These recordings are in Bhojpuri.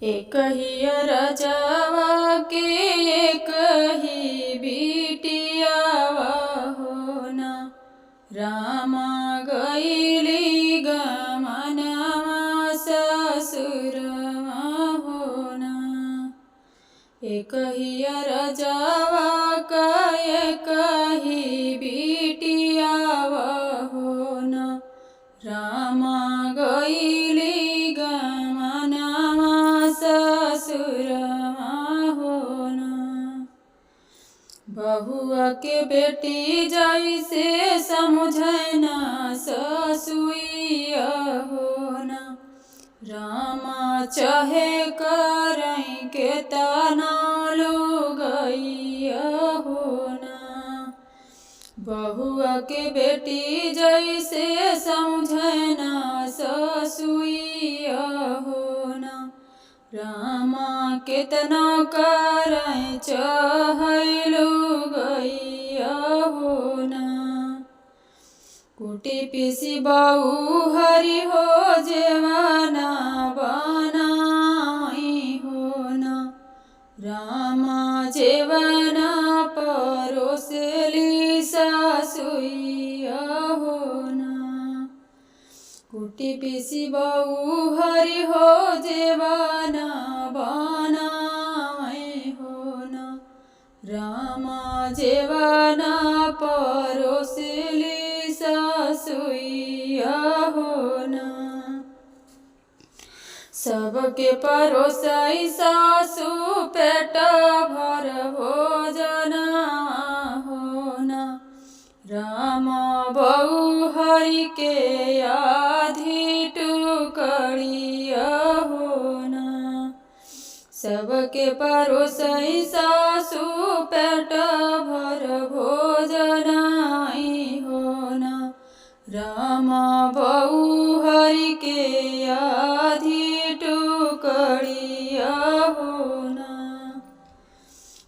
एक ही रजवा के एक ही बिटियावा होना। रामा गईली गमनवा ससुरवा होना। एक ही रजवा का एक ही बिटियावा होना। रामा गईली गमनवा ससुरवा होना। बहुआ के बेटी जैसे समझना ससुइया होना। रामा चाहे करई के तना लुगैया होना। बहुआ के बेटी जैसे समझना ससुइया होना। रामा कितना करई चाहे लुगैया होना। कुटी पीसी बहु हरि हो जेवाना बनाई होना। रामा जेवाना परोसली सासुइया होना। कुटी पीसी बहु हरि हो जेवाना बनाई होना। रामा जेवाना परोसली सासुइया होना। सबके परोसई सासु पेट भर भोजना होना। रामा बहु हरि के आधी टुकड़िया होना। सबके परोसई सासु पेट भर भोजनाई होना। रामा बहु हरि के आधी टुकड़िया होना।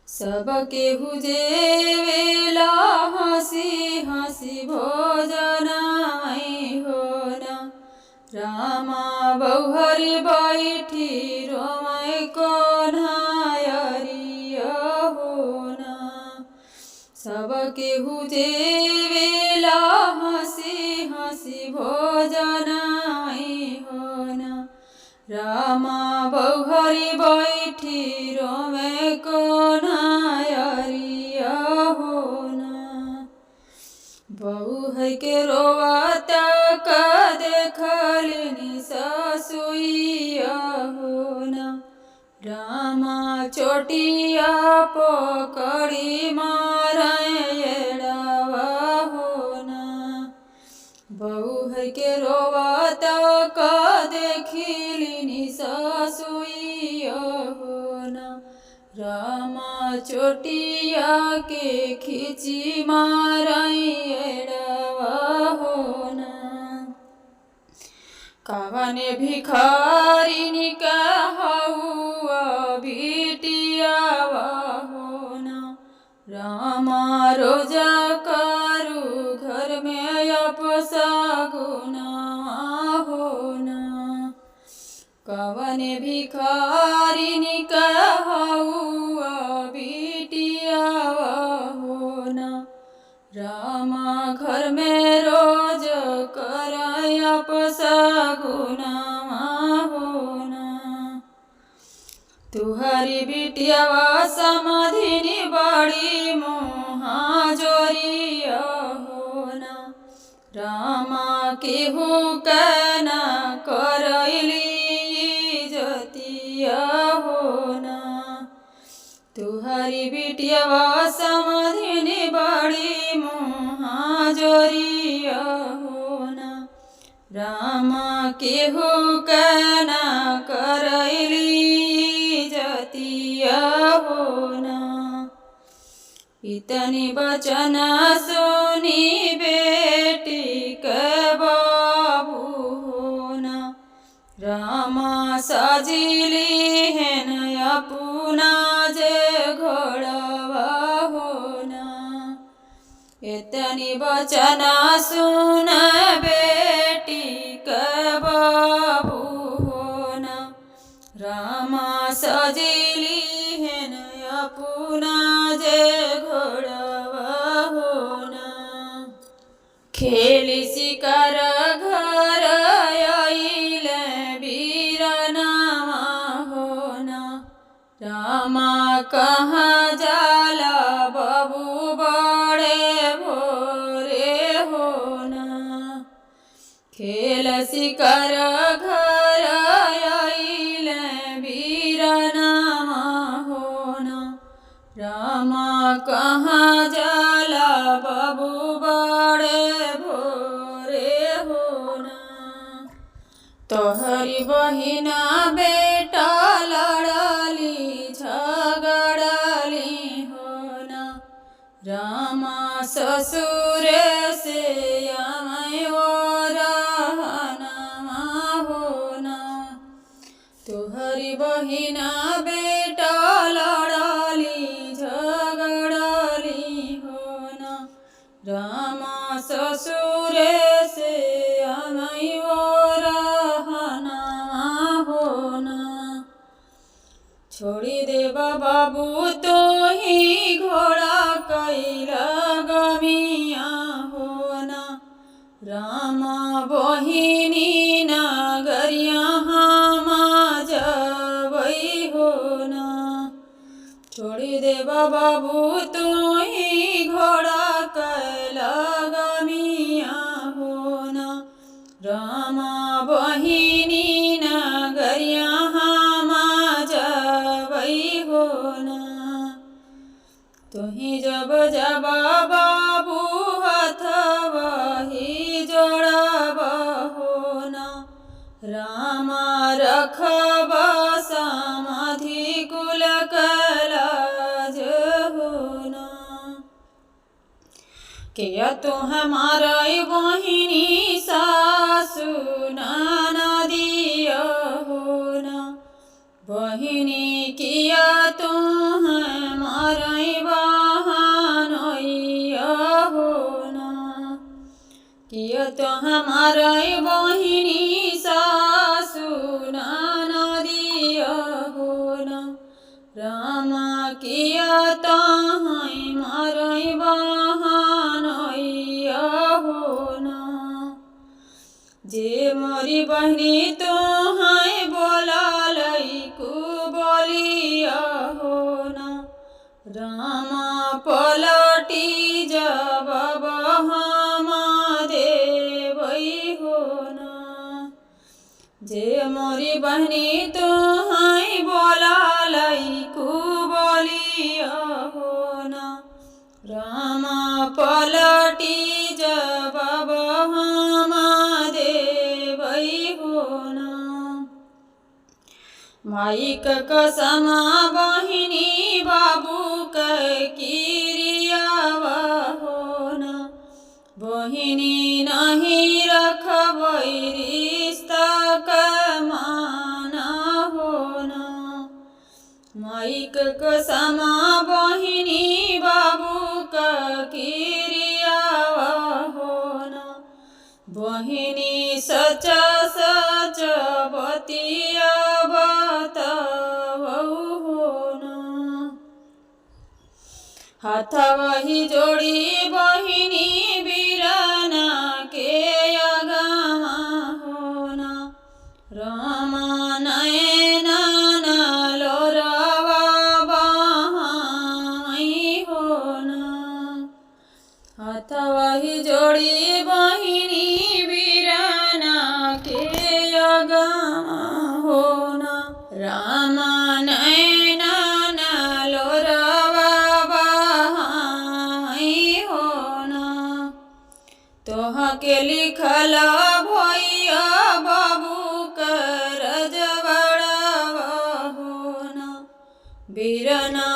सबके हुजेवेला हंसी हंसी भोजनाई होना। रामा बहु हरि बैठी रोमय कोन्हायरिया होना। सबके हुजेवेला हंसी हंसी भोजनाई होना। रामा बहु हरि बैठी रोमय कोन्हायरिया होना। बहु है के रोवाता का देखलिनी ससुइया होना। रामा चोटिया पकड़ी मारवा होना। बहु है के रोवाता का देखलिनी ससुइया होना। रामा चोटिया के खींची मारवा होना। कावने भिखारिनी कहउआ बिटियावा होना। रामा रोजा करू घर में अपसागुना होना। कवने भिखारिनी कहउआ बिटियावा होना। रामा घर में रोज करय अपसागुना होना। तुहरी बिटियावा समाधिनी बड़ी मुहाजोरिया होना। रामा केहू कहना करैली जतिया होना। तुहरी बिटियावा समाधिनी बड़ी मुहाजोरिया होना। रामा केहू कहना करैली जतिया होना। इतनी बचना सुनी बेटी के बाबू होना। रामा साजिली है नया पुना जे घोड़वा होना। इतनी बचना सुन बेटी के बाबू होना। रामा सजिली हेन अपुना जे घोड़वा होना खेली शिकार घर आइले वीरनामा होना रामा कहाँ जाला बाबू बड़े भोरे होना खेल शिकार घर आइले वीरनामा होना रामा कहाँ जाला बाबू बड़े भोरे होना तोहरी बहिना बेटा लड़ली झगड़ली होना रामा ससुरे से रहना होना तोहरी बहिना बेटा लड़ली झगड़ली होना रामा ससुरे से रहना होना छोड़ी देबा बाबू तो ही घोड़ा कैला गमिया होना रामा बहिनी नगरिया हामा जबै होना छोड़ी देबा बाबू तो ही घोड़ा कैला गमिया होना रामा बहिनी नगरिया हामा जबै होना तुही जब जबा बाबू हथवा ही जोड़बा होना रामा रखबा समाधि कुल कलाज होना किया तो हमारा बहिनी सासु नदिया होना बहिनी किया तो हमारा बहनोइया होना किया तो हमारा बहिनी सासु नदिया होना रामा किया तो हमारा बहनोइया होना जे मोरी बहनी तो है बोला लईकू बोलिया होना रामा पलटी जब बहमा देवई होना जे मोरी बहनी तो है बोला लईकू बोलिया होना रामा पलटी जब बहमा देवई होना माइक कसमा बहिनी बाबू किरियावा होना बहिनी नहीं रखबै रिश्ता कमाना होना माइक कसमा बहिनी बाबू किरियावा होना बहिनी सच सच बतिया होना हाथ वही जोड़ी बहिनी बीराना के अगमा होना रामा नयना लोरवा बहाई होना हाथ वही जोड़ी बहिनी बीराना के अगमा होना रामा नयना लोरवा बहाई होना तोह के लिखल भैया बाबू कर जबड़वा होना बीरना